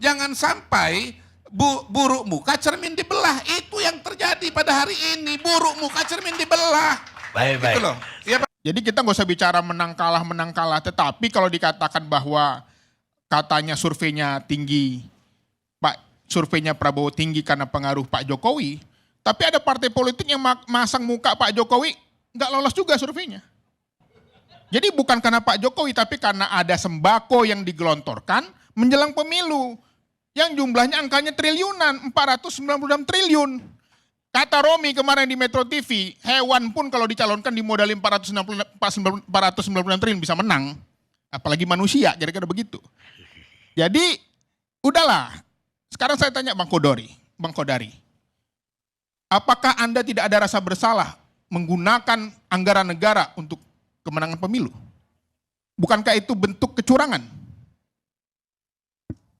Jangan sampai buruk muka cermin dibelah. Itu yang terjadi pada hari ini. Buruk muka cermin dibelah. Baik. Gitu loh. Ya, Pak. Jadi kita nggak usah bicara menang kalah. Tetapi kalau dikatakan bahwa katanya surveinya tinggi, surveinya Prabowo tinggi karena pengaruh Pak Jokowi. Tapi ada partai politik yang masang muka Pak Jokowi nggak lolos juga surveinya. Jadi bukan karena Pak Jokowi, tapi karena ada sembako yang digelontorkan menjelang pemilu. Yang jumlahnya angkanya triliunan, 496 triliun. Kata Romi kemarin di Metro TV, hewan pun kalau dicalonkan dimodali 496 triliun bisa menang. Apalagi manusia, kira-kira begitu. Jadi, udahlah. Sekarang saya tanya Bang Kodari. Apakah Anda tidak ada rasa bersalah menggunakan anggaran negara untuk kemenangan pemilu? Bukankah itu bentuk kecurangan?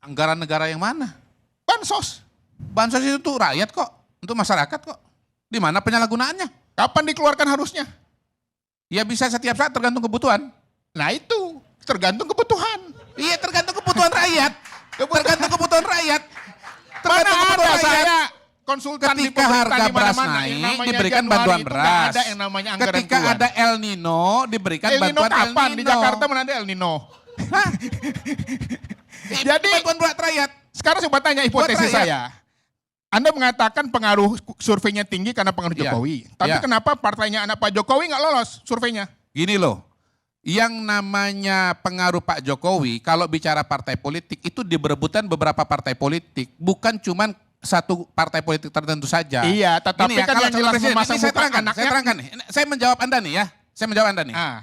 Anggaran negara yang mana? Bansos. Bansos itu tuh rakyat kok. Untuk masyarakat kok. Di mana penyalahgunaannya? Kapan dikeluarkan harusnya? Ya bisa setiap saat tergantung kebutuhan. Nah itu, tergantung kebutuhan. Iya tergantung kebutuhan rakyat. Tergantung kebutuhan rakyat. Mana Tergantung ada kebutuhan rakyat. saya konsultan di Ketika harga beras naik, diberikan bantuan beras. Ada yang namanya anggaran Ketika keluar. ada El Nino, diberikan El Nino bantuan El kapan? Nino. Di Jakarta mana ada El Nino? Jadi bantuan buat rakyat. sekarang saya tanya hipotesis rakyat. saya. Anda mengatakan pengaruh surveinya tinggi karena pengaruh Iya. Jokowi. Tapi Iya. kenapa partainya anak Pak Jokowi nggak lolos surveinya? Gini loh, yang namanya pengaruh Pak Jokowi, kalau bicara partai politik, itu diberebutan beberapa partai politik. Bukan cuman satu partai politik tertentu saja. Iya, tetapi Gini ya, kan kalau yang calon jelas presiden, memasang ini saya muka terangkan, anaknya. saya terangkan nih. Saya menjawab Anda nih ya. Saya menjawab Anda nih. Ah,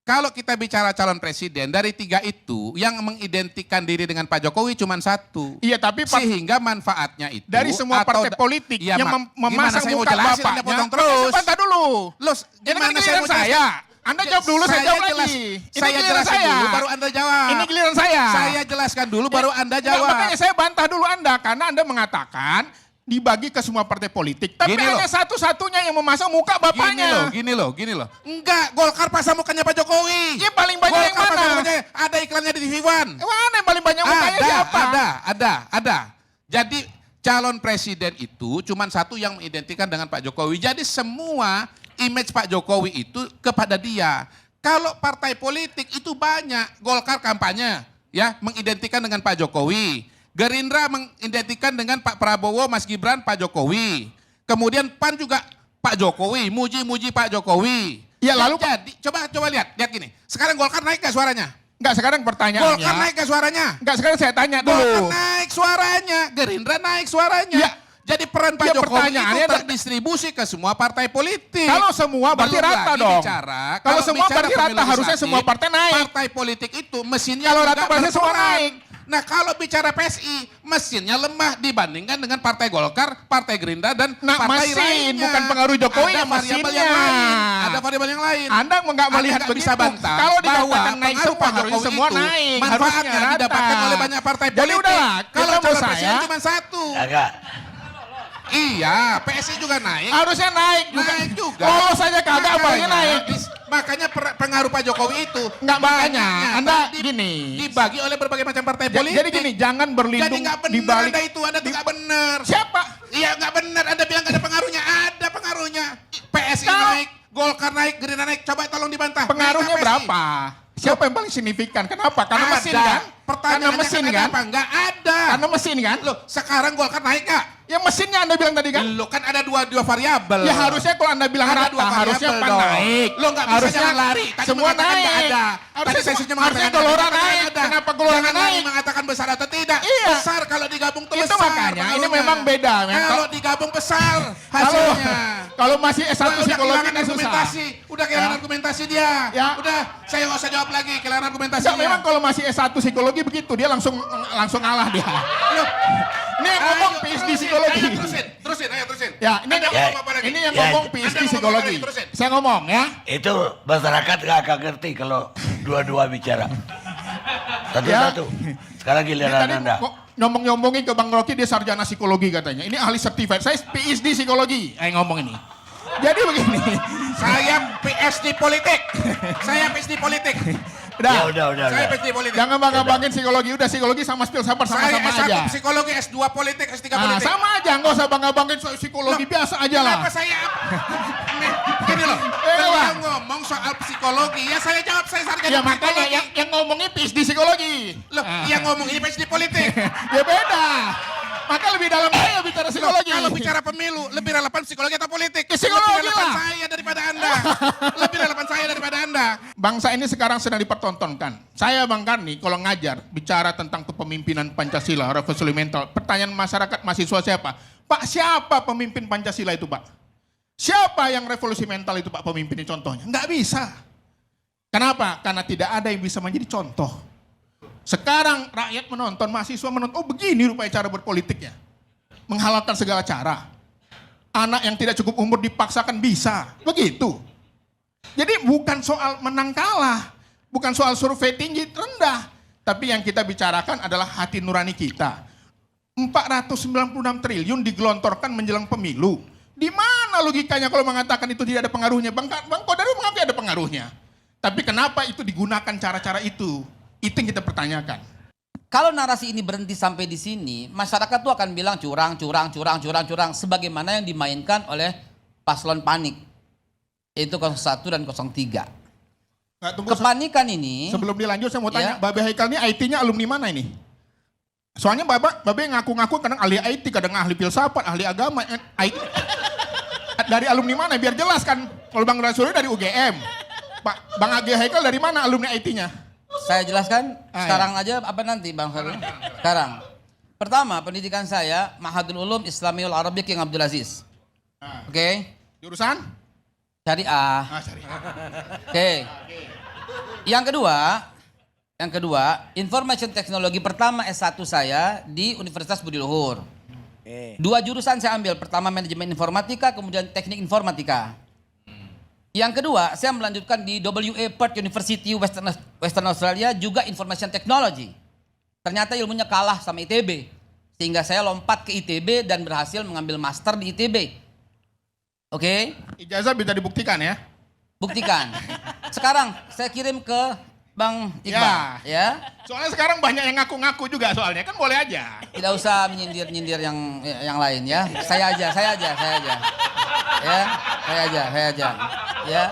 Kalau kita bicara calon presiden, dari tiga itu, yang mengidentikan diri dengan Pak Jokowi cuma satu. iya, tapi Sehingga manfaatnya itu. dari semua atau partai politik Iya, yang gimana memasang saya mau muka jelasin, Anda bapaknya. potong terus. Sebentar dulu. Loh, Ini kan gimana saya giliran mau jelasin? saya. Anda jawab dulu, saya jawab jelas, lagi. Ini Saya giliran jelaskan saya. dulu, baru Anda jawab. Ini giliran saya. Saya jelaskan dulu, baru Anda Nggak, jawab. makanya saya bantah dulu Anda, karena Anda mengatakan dibagi ke semua partai politik. Tapi Gini hanya loh. satu-satunya yang memasang muka bapaknya. Gini loh. Enggak, Golkar pasang mukanya Pak Jokowi. Ini paling banyak yang Golkar mana? pasang mukanya, ada iklannya di TV One. Mana yang paling banyak mukanya siapa? Ada. Jadi calon presiden itu cuma satu yang mengidentikan dengan Pak Jokowi. Jadi semua image Pak Jokowi itu kepada dia. Kalau partai politik itu banyak, Golkar kampanye ya mengidentikan dengan Pak Jokowi. Gerindra mengidentikan dengan Pak Prabowo, Mas Gibran, Pak Jokowi. Kemudian PAN juga Pak Jokowi, muji-muji Pak Jokowi. Ya, lalu jadi coba lihat gini. Sekarang Golkar naik gak suaranya? Enggak, sekarang pertanyaannya. Golkar naik gak suaranya? Enggak, sekarang saya tanya Golkar dulu. naik suaranya, Gerindra naik suaranya. Ya. Jadi peran Pak Ya, Jokowi pertanyaannya itu terdistribusi ke semua partai politik. Kalau semua berarti Belum rata lagi dong. Kalau semua bicara berarti rata, pemilu harusnya legislatif, semua partai naik. Partai politik itu mesinnya Kalau juga rata berarti semua berperan. naik. Nah kalau bicara PSI, mesinnya lemah dibandingkan dengan Partai Golkar, Partai Gerindra, dan Nah, partai mesin, lainnya. bukan pengaruh Jokowi, Ada ya variabel mesinnya. yang lain. Ada variabel yang lain. Anda nggak melihat Anda nggak bisa begitu. bantah Kalau bahwa dikatakan naik pengaruh semua, Pak harusnya Jokowi semua itu naik. manfaatnya Harusnya didapatkan rata. oleh banyak partai Jadi politik. udahlah, Kalau kita calon saya- presiden cuma satu. Agak. Iya, PSI juga naik. Harusnya naik juga. Naik juga. Lolos saja kagak, apalagi naik. Makanya pengaruh Pak Jokowi itu Nggak banyak. Anda di- gini. dibagi oleh berbagai macam partai politik. Jadi gini, jangan Jadi berlindung nggak di benar balik. Anda itu, Anda tuh nggak benar. Siapa? Iya nggak benar, Anda bilang nggak ada pengaruhnya. Ada pengaruhnya. PSI Kalau- naik, Golkar naik, Gerindra naik. Coba tolong dibantah. Pengaruhnya Naik nggak PSI? berapa? Siapa yang paling signifikan? Kenapa? Karena Ada. mesin kan? Karena Pertanyaannya mesin ada kan? apa? Nggak ada. Karena mesin kan? Loh, sekarang Golkar naik nggak? Ya mesinnya Anda bilang tadi kan? Lo kan ada dua variabel. Ya harusnya kalau Anda bilang Ada rata, dua variabel harusnya pan dong. naik. Lo nggak bisa Harusnya jangan lari. Tadi semua mengatakan naik. nggak ada. Harusnya Tadi sesinya harusnya mengatakan Gelora ada. naik. Ada. Kenapa Gelora Jangan lari naik? mengatakan besar atau tidak. Iya. Besar kalau digabung tuh Itu besar. makanya, ini pengaruhnya. memang beda, men. Kalau digabung besar Kalau hasilnya. kalau masih S1 Udah psikologi kehilangan kan susah. argumentasi. Udah kehilangan Ya. argumentasi dia. Ya. Udah, saya nggak usah jawab lagi kehilangan argumentasinya. Enggak, memang kalau masih S1 psikologi begitu, dia langsung ngalah dia. Loh, Ini yang ngomong ayo, PhD terusin. psikologi. Ayo, terusin, ayo terusin. Ya, ini Anda yang, mau ngomong apa lagi? ini yang Ya, ngomong Anda PhD mau ngomong apa psikologi. lagi? Terusin. Saya ngomong ya. Itu masyarakat nggak akan ngerti kalau dua-dua bicara. Satu-satu. Sekarang Ini giliran tadi Anda. ngomong-ngomongin ke Bang Rocky, dia sarjana psikologi katanya. Ini ahli certified. Saya PhD psikologi. Ngomong ini. Jadi begini. Saya PSD politik. Saya PSD politik. Udah. Saya PhD politik. Jangan bangga-banggain psikologi. Udah psikologi sama filsafat Saya sama-sama S1 aja. psikologi, S2 politik, S3 Nah, politik. sama aja, nggak usah bangga-banggain soal psikologi, biasa aja lah. Kenapa saya gini loh, beliau ngomong soal psikologi, ya saya jawab saya sarjana Ya makanya psikologi. yang ngomongnya PhD psikologi. Loh, yang ngomong ini PhD politik. Ya beda. Maka lebih dalam saya bicara psikologi. Kalau bicara pemilu, lebih relevan psikologi atau politik? Psikologi lebih relevan lah. saya daripada Anda. Lebih relevan saya daripada Anda. Bangsa ini sekarang sedang dipertontonkan. Saya Bang Karni kalau ngajar bicara tentang kepemimpinan Pancasila, revolusi mental. Pertanyaan masyarakat mahasiswa siapa? Pak, siapa pemimpin Pancasila itu, Pak? Siapa yang revolusi mental itu, Pak, pemimpinnya contohnya? Nggak bisa. Kenapa? Karena tidak ada yang bisa menjadi contoh. Sekarang rakyat menonton, mahasiswa menonton, oh begini rupanya cara berpolitiknya. Menghalalkan segala cara. Anak yang tidak cukup umur dipaksakan bisa. Begitu. Jadi bukan soal menang kalah. Bukan soal survei tinggi rendah. Tapi yang kita bicarakan adalah hati nurani kita. 496 triliun digelontorkan menjelang pemilu. Di mana logikanya kalau mengatakan itu tidak ada pengaruhnya? Bang Kodari mengakui ada pengaruhnya. Tapi kenapa itu digunakan cara-cara itu? Itu yang kita pertanyakan. Kalau narasi ini berhenti sampai di sini, masyarakat tuh akan bilang curang, sebagaimana yang dimainkan oleh paslon panik. Yaitu 01 dan 03. Nah, tunggu, Kepanikan ini, sebelum dilanjut saya mau tanya, Ya. Babe Haikal ini IT-nya alumni mana ini? Soalnya Babe ngaku-ngaku kadang ahli IT, kadang ahli filsafat, ahli agama. IT. Dari alumni mana? Biar jelas kan. Kalau Bang Rasuli dari UGM. Bang Age Haikal dari mana alumni IT-nya? saya jelaskan sekarang iya. aja apa nanti Bang Ferry? Sekarang. Pertama, pendidikan saya Mahadul Ulum Islamiyul Arabic King Abdul Aziz. Oke. Jurusan? Syariah. Syariah. Oke. Yang kedua, information technology pertama S1 saya di Universitas Budi Luhur. 2 jurusan saya ambil, pertama manajemen informatika, kemudian teknik informatika. Yang kedua, saya melanjutkan di WA Perth University Western Australia juga information technology. Ternyata ilmunya kalah sama ITB. Sehingga saya lompat ke ITB dan berhasil mengambil master di ITB. Oke? Ijazah bisa dibuktikan ya? Buktikan. Sekarang saya kirim ke Bang Iqbal. Ya. Soalnya sekarang banyak yang ngaku-ngaku juga soalnya, kan boleh aja. Tidak usah menyindir-nyindir yang lain ya. Saya aja. Ya, saya aja. Ya.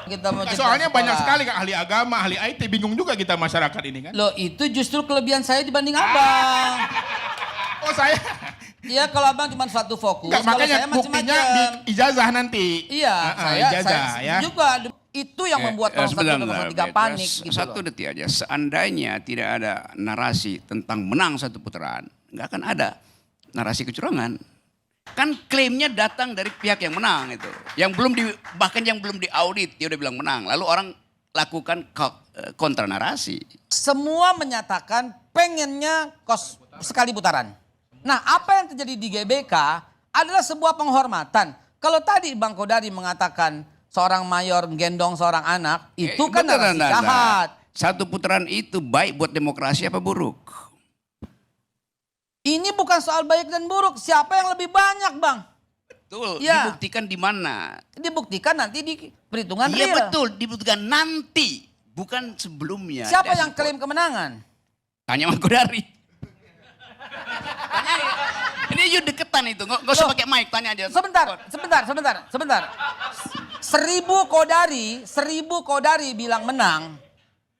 Kita mau cerita Soalnya banyak sekolah. sekali kan ahli agama, ahli IT, bingung juga kita masyarakat ini kan. Loh, itu justru kelebihan saya dibanding Abang. Oh saya, Iya, kalau Abang cuma satu fokus, enggak, kalau makanya saya buktinya di macam-macam. ijazah nanti. Iya, Ijazah saya ya. juga itu yang membuat orang satu dan orang tiga panik gitu Satu loh. detik aja, seandainya tidak ada narasi tentang menang satu putaran, nggak akan ada narasi kecurangan. Kan klaimnya datang dari pihak yang menang itu, bahkan yang belum diaudit dia udah bilang menang, lalu orang lakukan kontra narasi. Semua menyatakan pengennya sekali putaran. Nah, apa yang terjadi di GBK adalah sebuah penghormatan. Kalau tadi Bang Kodari mengatakan seorang mayor gendong seorang anak, itu kan Betul, narasi Anda. jahat. Satu putaran itu baik buat demokrasi apa buruk? Ini bukan soal baik dan buruk. Siapa yang lebih banyak, Bang? Betul, Ya. dibuktikan di mana? Dibuktikan nanti di perhitungan Iya real. betul, dibuktikan nanti, bukan sebelumnya. Siapa That's yang the klaim point. kemenangan? Tanya Mas Kodari. Ini you deketan itu, nggak usah Loh, pakai mic, tanya aja. Sebentar. 1000 Kodari bilang menang.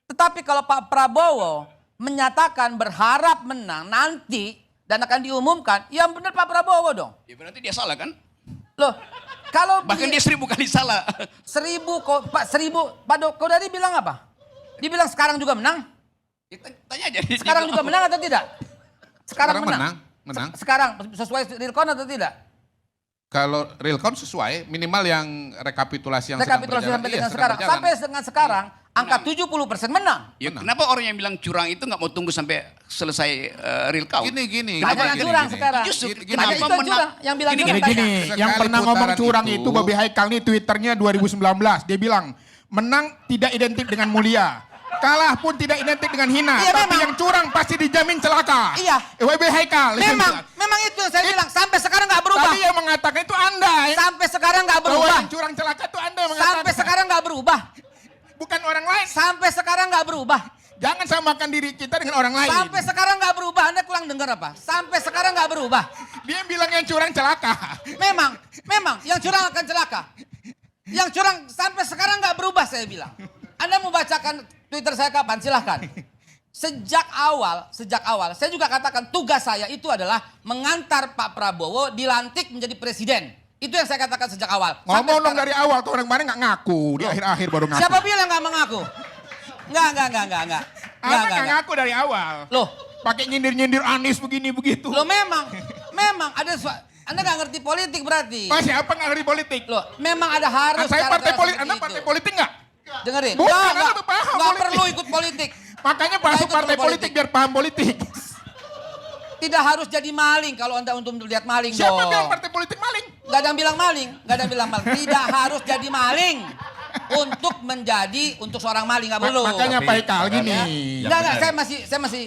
Tetapi kalau Pak Prabowo menyatakan berharap menang nanti dan akan diumumkan, yang benar Pak Prabowo dong. Ya berarti dia salah kan? Loh, kalau Bahkan dia 1000 kali salah. Pak Kodari bilang apa? Dia bilang sekarang juga menang. Tanya aja. Sekarang juga menang atau tidak? Sekarang menang. Menang. Sekarang sesuai real count atau tidak? Kalau real count sesuai, minimal yang rekapitulasi yang Rekapitulasi sedang sampai berjalan. dengan Iya, sekarang. sedang Sampai dengan sekarang angka 70% menang. Ya, kenapa orang yang bilang curang itu nggak mau tunggu sampai selesai real count? Gini. Ada yang curang sekarang. Justru Gini, Ada kenapa itu yang curang. Yang bilang Gini, curang gini, tanya. Gini, Sekali yang pernah ngomong putaran curang itu- itu Babe Haikal nih Twitternya 2019. Dia bilang, menang tidak identik dengan mulia. Kalah pun tidak identik dengan hina. Iya, Tapi memang. yang curang pasti dijamin celaka. Iya. Babe Haikal. Memang itu yang saya bilang. Sampai sekarang nggak berubah. Tadi yang mengatakan itu Anda. Sampai sekarang nggak Bahwa berubah. yang curang celaka itu Anda yang mengatakan. Sampai sekarang nggak berubah. bukan orang lain. Sampai sekarang nggak berubah. Jangan samakan diri kita dengan orang lain. Sampai sekarang nggak berubah. Anda kurang dengar apa? Sampai sekarang nggak berubah. Dia bilang yang curang celaka. Memang yang curang akan celaka. Yang curang sampai sekarang nggak berubah saya bilang. Anda mau bacakan Twitter saya kapan? Silahkan. Sejak awal, saya juga katakan tugas saya itu adalah mengantar Pak Prabowo dilantik menjadi presiden. Itu yang saya katakan sejak awal. Sampai Ngomong dong sekarang. dari awal, tuh orang kemarin nggak ngaku. Di akhir-akhir baru ngaku. Siapa bilang nggak mengaku? Enggak. Anda nggak ngaku dari awal. Loh, Pakai nyindir-nyindir Anies begini-begitu. Loh memang ada Anda nggak ngerti politik berarti. Pak, siapa nggak ngerti politik? Loh, memang ada harus. Saya partai cara-cara politik, seperti Anda itu. partai politik nggak? Dengerin. Bukan, Nggak, Anda lebih paham nggak politik. perlu ikut politik. Makanya Nggak masuk ikut partai politik biar paham politik. Tidak harus jadi maling kalau Anda untuk lihat maling Siapa dong. bilang partai politik maling? Nggak ada yang bilang maling, Tidak harus jadi maling untuk seorang maling nggak perlu. Makanya Pak Ikal gini. Enggak, saya masih